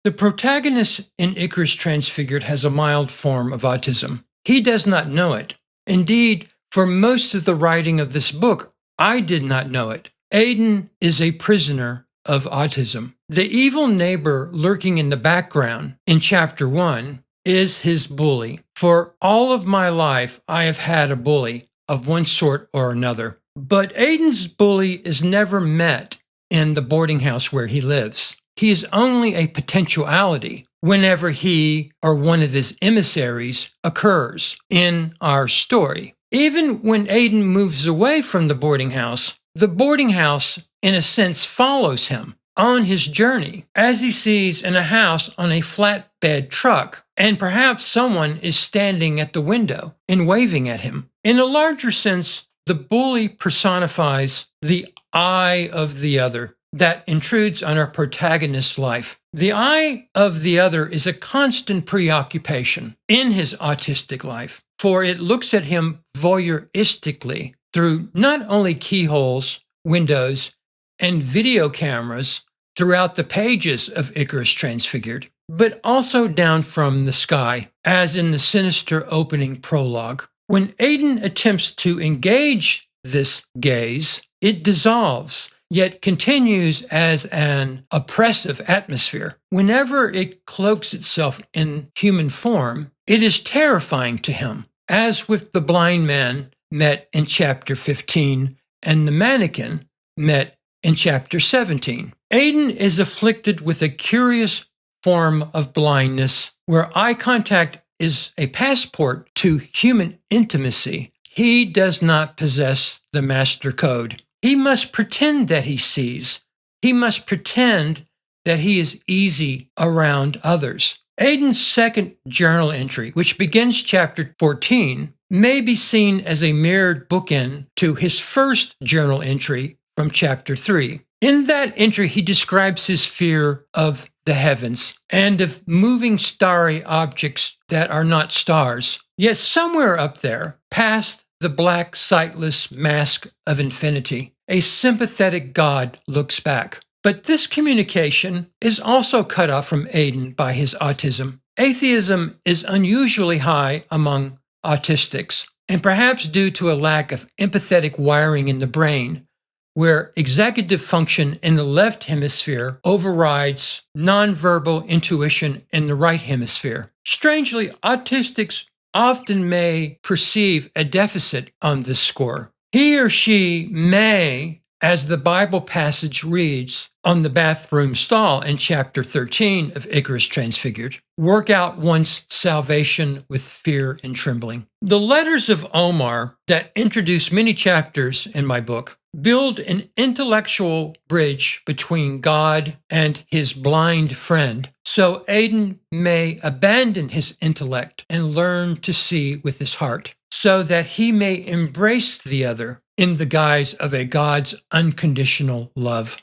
The protagonist in Icarus Transfigured has a mild form of autism. He does not know it. Indeed, for most of the writing of this book, I did not know it. Aiden is a prisoner of autism. The evil neighbor lurking in the background in chapter 1 is his bully. For all of my life, I have had a bully of one sort or another. But Aiden's bully is never met in the boarding house where he lives. He is only a potentiality whenever he or one of his emissaries occurs in our story. Even when Aiden moves away from the boarding house, in a sense, follows him on his journey as he sees in a house on a flatbed truck, and perhaps someone is standing at the window and waving at him. In a larger sense, the bully personifies the I of the other that intrudes on our protagonist's life. The I of the other is a constant preoccupation in his autistic life, for it looks at him voyeuristically through not only keyholes, windows, and video cameras throughout the pages of Icarus Transfigured, but also down from the sky, as in the sinister opening prologue. When Aiden attempts to engage this gaze, it dissolves, yet continues as an oppressive atmosphere. Whenever it cloaks itself in human form, it is terrifying to him, as with the blind man met in chapter 15 and the mannequin met in chapter 17. Aiden is afflicted with a curious form of blindness where eye contact is a passport to human intimacy. He does not possess the master code. He must pretend that he sees. He must pretend that he is easy around others. Aiden's second journal entry, which begins chapter 14, may be seen as a mirrored bookend to his first journal entry from chapter 3. In that entry, he describes his fear of the heavens and of moving starry objects that are not stars. Yet somewhere up there, past the black, sightless mask of infinity, a sympathetic God looks back. But this communication is also cut off from Aiden by his autism. Atheism is unusually high among autistics, and perhaps due to a lack of empathetic wiring in the brain, where executive function in the left hemisphere overrides nonverbal intuition in the right hemisphere. Strangely, autistics often may perceive a deficit on this score. He or she may, as the Bible passage reads on the bathroom stall in chapter 13 of Icarus Transfigured, work out one's salvation with fear and trembling. The letters of Omar that introduce many chapters in my book build an intellectual bridge between God and his blind friend, so Aiden may abandon his intellect and learn to see with his heart, so that he may embrace the other in the guise of a God's unconditional love.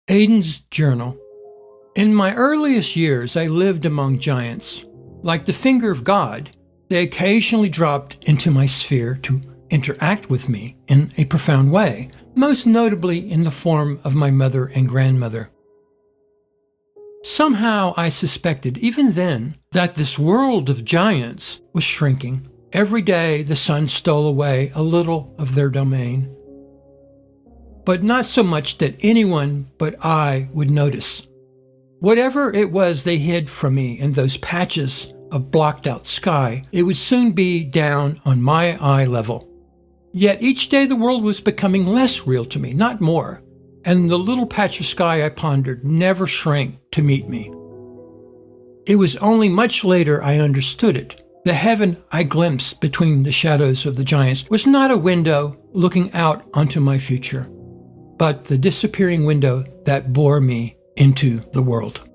Aiden's journal. In my earliest years, I lived among giants. Like the finger of God, they occasionally dropped into my sphere to interact with me in a profound way, most notably in the form of my mother and grandmother. Somehow I suspected, even then, that this world of giants was shrinking. Every day the sun stole away a little of their domain, but not so much that anyone but I would notice. Whatever it was they hid from me in those patches of blocked out sky, it would soon be down on my eye level. Yet each day the world was becoming less real to me, not more, and the little patch of sky I pondered never shrank to meet me. It was only much later I understood it. The heaven I glimpsed between the shadows of the giants was not a window looking out onto my future, but the disappearing window that bore me into the world.